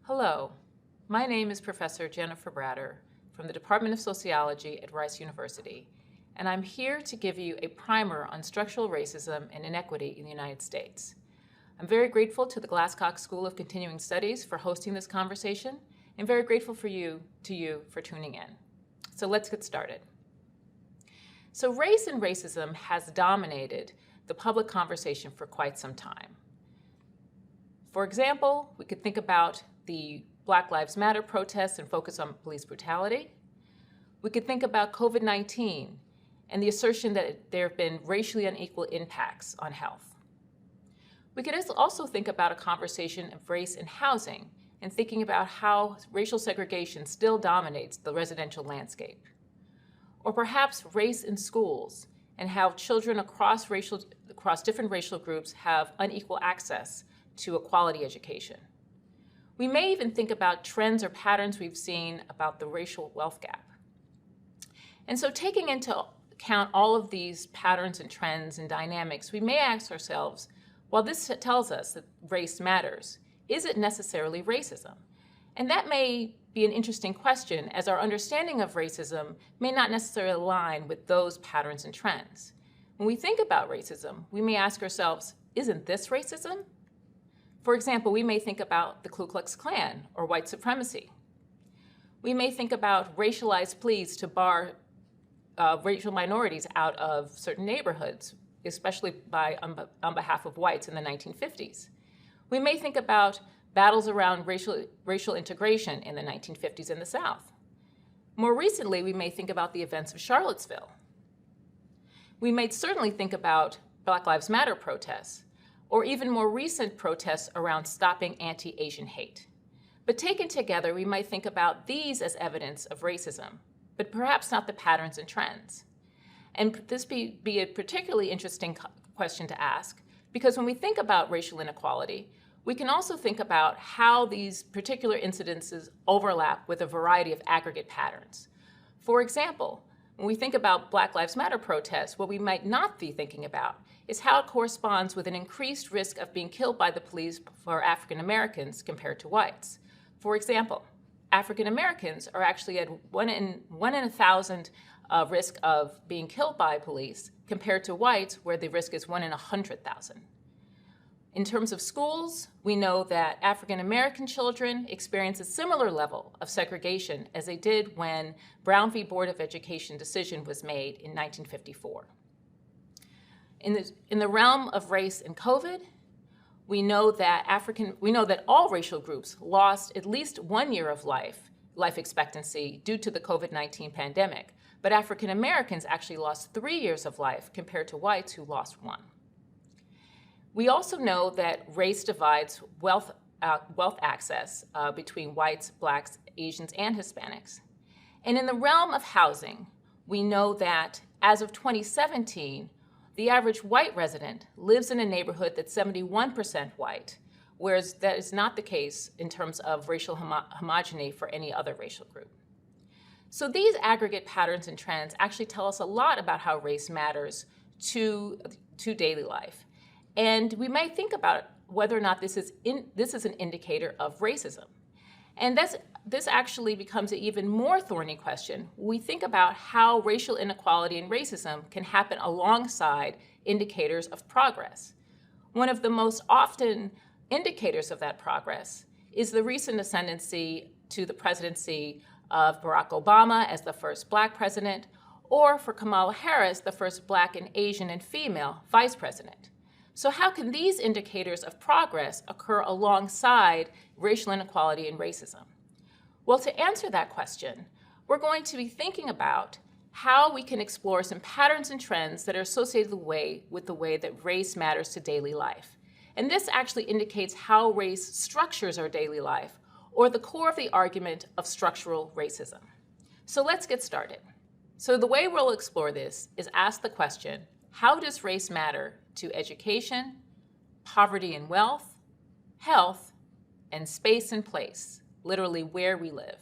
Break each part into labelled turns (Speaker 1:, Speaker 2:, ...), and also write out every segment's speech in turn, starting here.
Speaker 1: Hello, my name is Professor Jennifer Bratter from the Department of Sociology at Rice University, and I'm here to give you a primer on structural racism and inequity in the United States. I'm very grateful to the Glasscock School of Continuing Studies for hosting this conversation, and very grateful to you for tuning in. So let's get started. So race and racism has dominated the public conversation for quite some time. For example, we could think about the Black Lives Matter protests and focus on police brutality. We could think about COVID-19 and the assertion that there have been racially unequal impacts on health. We could also think about a conversation of race in housing and thinking about how racial segregation still dominates the residential landscape. Or perhaps race in schools and how children across different racial groups have unequal access to a quality education. We may even think about trends or patterns we've seen about the racial wealth gap. And so taking into account all of these patterns and trends and dynamics, we may ask ourselves, while this tells us that race matters, is it necessarily racism? And that may be an interesting question, as our understanding of racism may not necessarily align with those patterns and trends. When we think about racism, we may ask ourselves, isn't this racism? For example, we may think about the Ku Klux Klan or white supremacy. We may think about racialized pleas to bar racial minorities out of certain neighborhoods, especially on behalf of whites in the 1950s. We may think about battles around racial integration in the 1950s in the South. More recently, we may think about the events of Charlottesville. We may certainly think about Black Lives Matter protests, or even more recent protests around stopping anti-Asian hate. But taken together, we might think about these as evidence of racism, but perhaps not the patterns and trends. And this be a particularly interesting question to ask, because when we think about racial inequality, we can also think about how these particular incidences overlap with a variety of aggregate patterns. For example, when we think about Black Lives Matter protests, what we might not be thinking about is how it corresponds with an increased risk of being killed by the police for African Americans compared to whites. For example, African Americans are actually at 1 in 1,000 risk of being killed by police compared to whites, where the risk is 1 in 100,000. In terms of schools, we know that African American children experience a similar level of segregation as they did when Brown v. Board of Education decision was made in 1954. In the realm of race and COVID, we know that all racial groups lost at least 1 year of life expectancy due to the COVID-19 pandemic, but African Americans actually lost 3 years of life compared to whites who lost 1. We also know that race divides wealth access between whites, blacks, Asians, and Hispanics. And in the realm of housing, we know that as of 2017, the average white resident lives in a neighborhood that's 71% white, whereas that is not the case in terms of racial homogeny for any other racial group. So these aggregate patterns and trends actually tell us a lot about how race matters to daily life. And we might think about whether or not this is an indicator of racism. And this actually becomes an even more thorny question when we think about how racial inequality and racism can happen alongside indicators of progress. One of the most often indicators of that progress is the recent ascendancy to the presidency of Barack Obama as the first Black president, or for Kamala Harris, the first Black and Asian and female vice president. So how can these indicators of progress occur alongside racial inequality and racism? Well, to answer that question, we're going to be thinking about how we can explore some patterns and trends that are associated with the way that race matters to daily life. And this actually indicates how race structures our daily life, or the core of the argument of structural racism. So let's get started. So the way we'll explore this is ask the question, how does race matter to education, poverty and wealth, health, and space and place, literally where we live?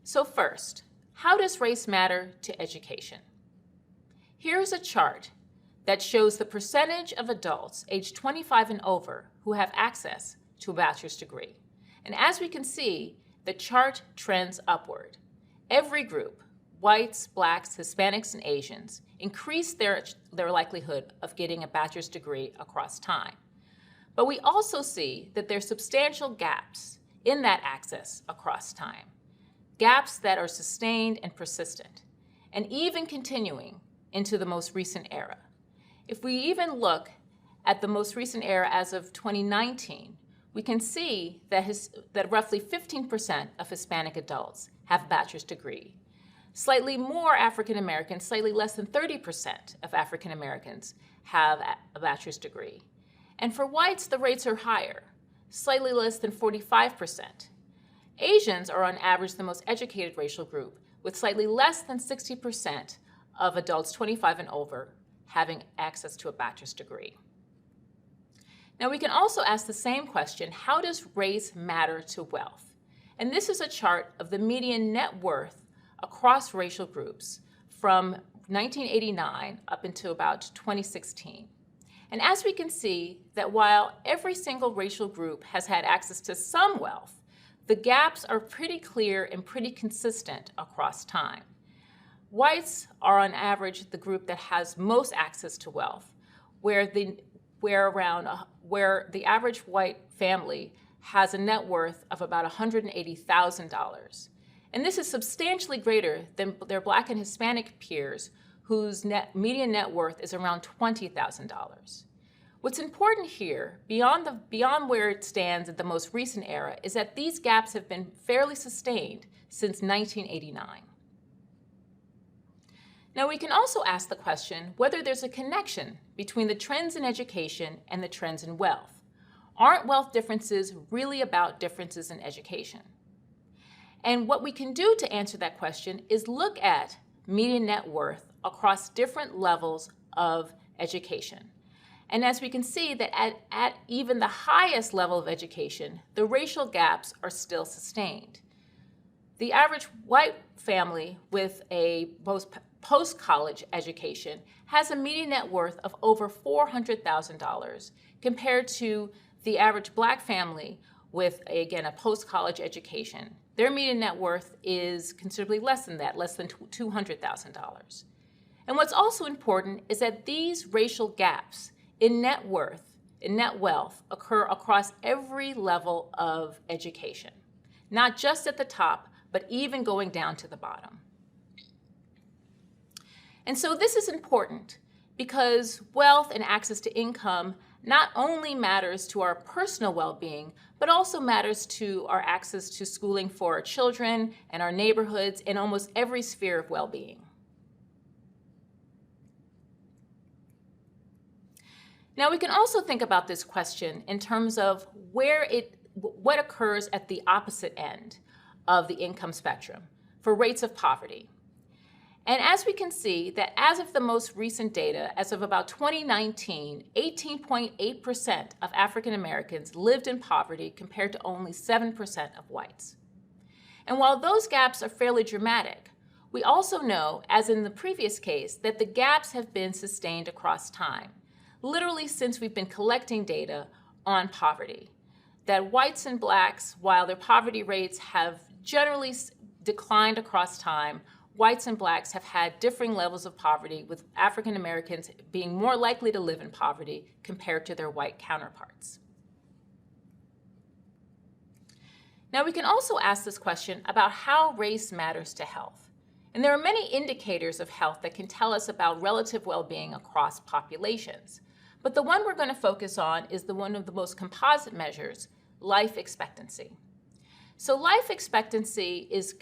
Speaker 1: So first, how does race matter to education? Here's a chart that shows the percentage of adults aged 25 and over who have access to a bachelor's degree. And as we can see, the chart trends upward. Every group, whites, blacks, Hispanics, and Asians, increased their likelihood of getting a bachelor's degree across time. But we also see that there's substantial gaps in that access across time, gaps that are sustained and persistent, and even continuing into the most recent era. If we even look at the most recent era as of 2019, we can see that roughly 15% of Hispanic adults have a bachelor's degree. Slightly more African Americans, slightly less than 30% of African Americans have a bachelor's degree. And for whites, the rates are higher, slightly less than 45%. Asians are on average the most educated racial group, with slightly less than 60% of adults 25 and over having access to a bachelor's degree. Now we can also ask the same question, how does race matter to wealth? And this is a chart of the median net worth across racial groups from 1989 up until about 2016. And as we can see that while every single racial group has had access to some wealth, the gaps are pretty clear and pretty consistent across time. Whites are on average the group that has most access to wealth, where the average white family has a net worth of about $180,000. And this is substantially greater than their Black and Hispanic peers, whose median net worth is around $20,000. What's important here, beyond where it stands at the most recent era, is that these gaps have been fairly sustained since 1989. Now we can also ask the question whether there's a connection between the trends in education and the trends in wealth. Aren't wealth differences really about differences in education? And what we can do to answer that question is look at median net worth across different levels of education. And as we can see that at even the highest level of education, the racial gaps are still sustained. The average white family with a post-college education has a median net worth of over $400,000 compared to the average Black family with, again, a post-college education. Their median net worth is considerably less than that, less than $200,000. And what's also important is that these racial gaps in net worth, in net wealth, occur across every level of education, not just at the top, but even going down to the bottom. And so this is important because wealth and access to income not only matters to our personal well-being, but also matters to our access to schooling for our children and our neighborhoods in almost every sphere of well-being. Now we can also think about this question in terms of what occurs at the opposite end of the income spectrum for rates of poverty. And as we can see that as of the most recent data, as of about 2019, 18.8% of African Americans lived in poverty compared to only 7% of whites. And while those gaps are fairly dramatic, we also know, as in the previous case, that the gaps have been sustained across time, literally since we've been collecting data on poverty. That whites and blacks, while their poverty rates have generally declined across time, whites and blacks have had differing levels of poverty, with African Americans being more likely to live in poverty compared to their white counterparts. Now we can also ask this question about how race matters to health. And there are many indicators of health that can tell us about relative well-being across populations. But the one we're going to focus on is one of the most composite measures, life expectancy. So life expectancy is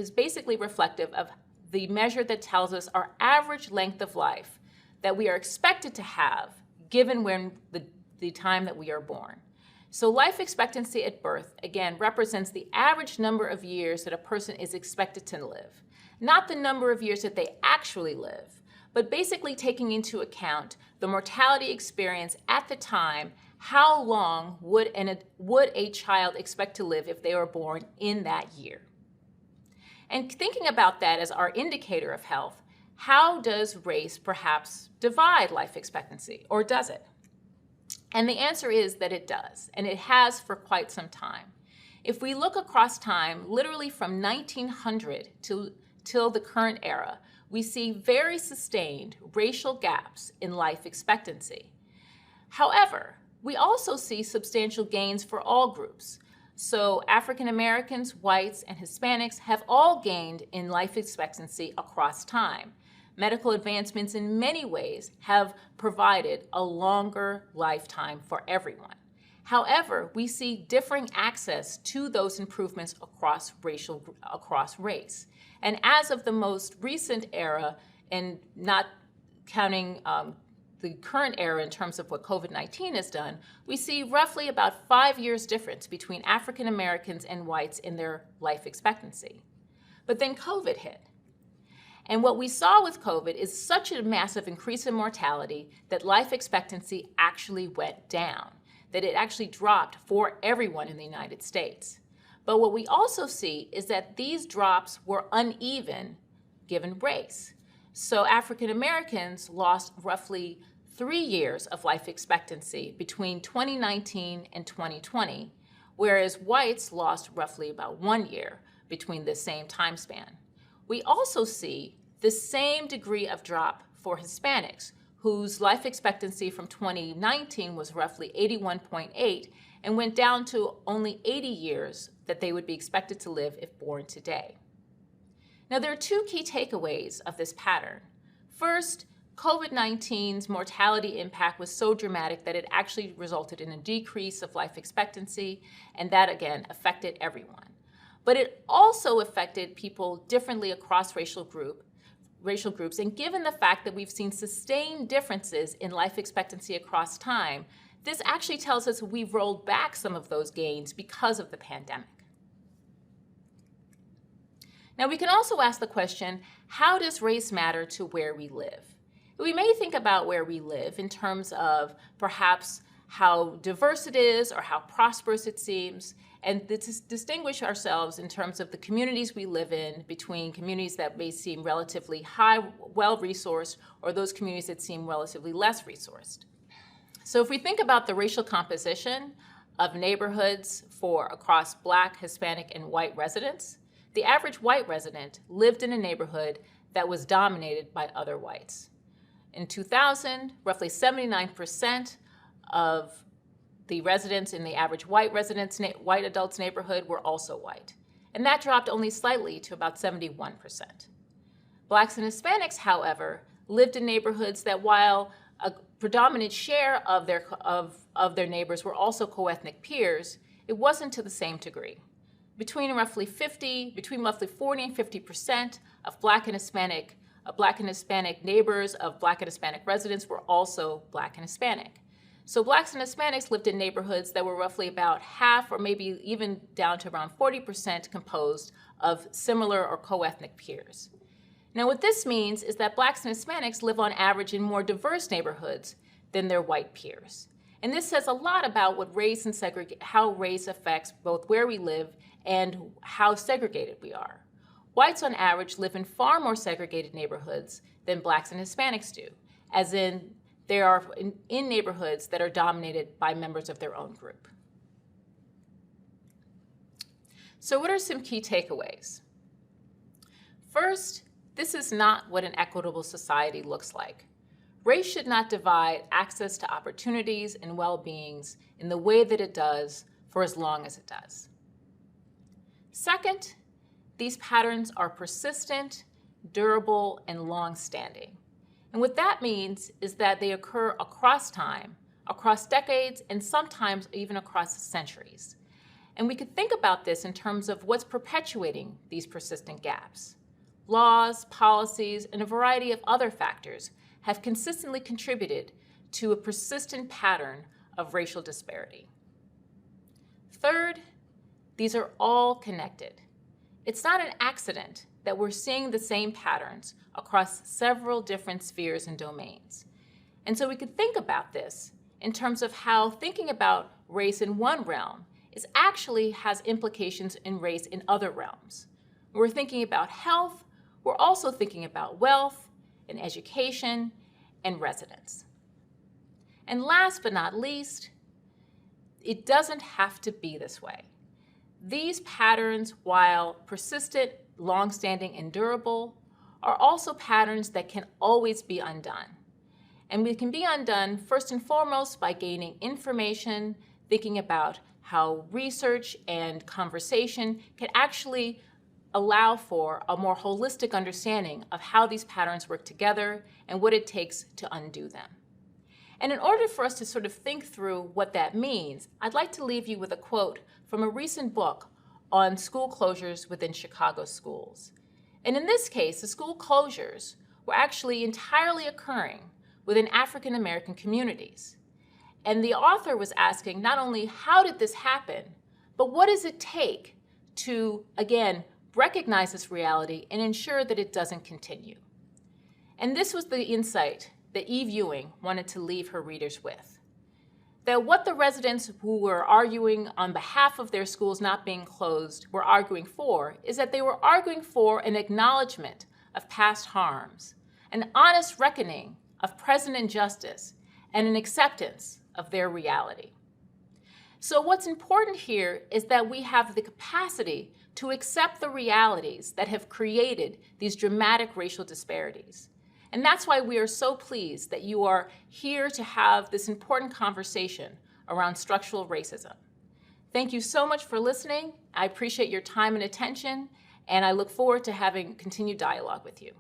Speaker 1: basically reflective of the measure that tells us our average length of life that we are expected to have given when the time that we are born. So life expectancy at birth, again, represents the average number of years that a person is expected to live, not the number of years that they actually live, but basically taking into account the mortality experience at the time. How long would a child expect to live if they were born in that year? And thinking about that as our indicator of health, how does race perhaps divide life expectancy, or does it? And the answer is that it does, and it has for quite some time. If we look across time, literally from 1900 till the current era, we see very sustained racial gaps in life expectancy. However, we also see substantial gains for all groups. So African Americans, whites, and Hispanics have all gained in life expectancy across time. Medical advancements in many ways have provided a longer lifetime for everyone. However, we see differing access to those improvements across race. And as of the most recent era, and not counting the current era in terms of what COVID-19 has done, we see roughly about 5 years difference between African Americans and whites in their life expectancy. But then COVID hit. And what we saw with COVID is such a massive increase in mortality that life expectancy actually went down, that it actually dropped for everyone in the United States. But what we also see is that these drops were uneven given race. So African Americans lost roughly 3 years of life expectancy between 2019 and 2020, whereas whites lost roughly about 1 year between the same time span. We also see the same degree of drop for Hispanics, whose life expectancy from 2019 was roughly 81.8 and went down to only 80 years that they would be expected to live if born today. Now, there are two key takeaways of this pattern. First, COVID-19's mortality impact was so dramatic that it actually resulted in a decrease of life expectancy, and that again affected everyone. But it also affected people differently across racial groups, and given the fact that we've seen sustained differences in life expectancy across time, this actually tells us we've rolled back some of those gains because of the pandemic. Now, we can also ask the question, how does race matter to where we live? We may think about where we live in terms of perhaps how diverse it is or how prosperous it seems, and distinguish ourselves in terms of the communities we live in between communities that may seem relatively high, well-resourced, or those communities that seem relatively less resourced. So if we think about the racial composition of neighborhoods across Black, Hispanic, and white residents, the average white resident lived in a neighborhood that was dominated by other whites. In 2000, roughly 79% of the residents in the average white adults neighborhood were also white. And that dropped only slightly to about 71%. Blacks and Hispanics, however, lived in neighborhoods that, while a predominant share of their neighbors were also co-ethnic peers, it wasn't to the same degree. Between roughly 40 and 50% of Black and Hispanic neighbors of Black and Hispanic residents were also Black and Hispanic. So Blacks and Hispanics lived in neighborhoods that were roughly about half or maybe even down to around 40% composed of similar or co-ethnic peers. Now, what this means is that Blacks and Hispanics live on average in more diverse neighborhoods than their white peers. And this says a lot about what race and how race affects both where we live and how segregated we are. Whites on average live in far more segregated neighborhoods than Blacks and Hispanics do, as in they are in neighborhoods that are dominated by members of their own group. So what are some key takeaways? First, this is not what an equitable society looks like. Race should not divide access to opportunities and well-beings in the way that it does for as long as it does. Second, these patterns are persistent, durable, and long-standing. And what that means is that they occur across time, across decades, and sometimes even across centuries. And we could think about this in terms of what's perpetuating these persistent gaps. Laws, policies, and a variety of other factors have consistently contributed to a persistent pattern of racial disparity. Third, these are all connected. It's not an accident that we're seeing the same patterns across several different spheres and domains. And so we could think about this in terms of how thinking about race in one realm actually has implications in race in other realms. When we're thinking about health, we're also thinking about wealth and education and residence. And last but not least, it doesn't have to be this way. these patterns, while persistent, long-standing, and durable, are also patterns that can always be undone. And we can be undone first and foremost by gaining information, thinking about how research and conversation can actually allow for a more holistic understanding of how these patterns work together and what it takes to undo them. And in order for us to sort of think through what that means, I'd like to leave you with a quote from a recent book on school closures within Chicago schools. And in this case, the school closures were actually entirely occurring within African American communities. And the author was asking not only how did this happen, but what does it take to, again, recognize this reality and ensure that it doesn't continue. And this was the insight that Eve Ewing wanted to leave her readers with. That what the residents who were arguing on behalf of their schools not being closed were arguing for is that they were arguing for an acknowledgement of past harms, an honest reckoning of present injustice, and an acceptance of their reality. So what's important here is that we have the capacity to accept the realities that have created these dramatic racial disparities. And that's why we are so pleased that you are here to have this important conversation around structural racism. Thank you so much for listening. I appreciate your time and attention, and I look forward to having continued dialogue with you.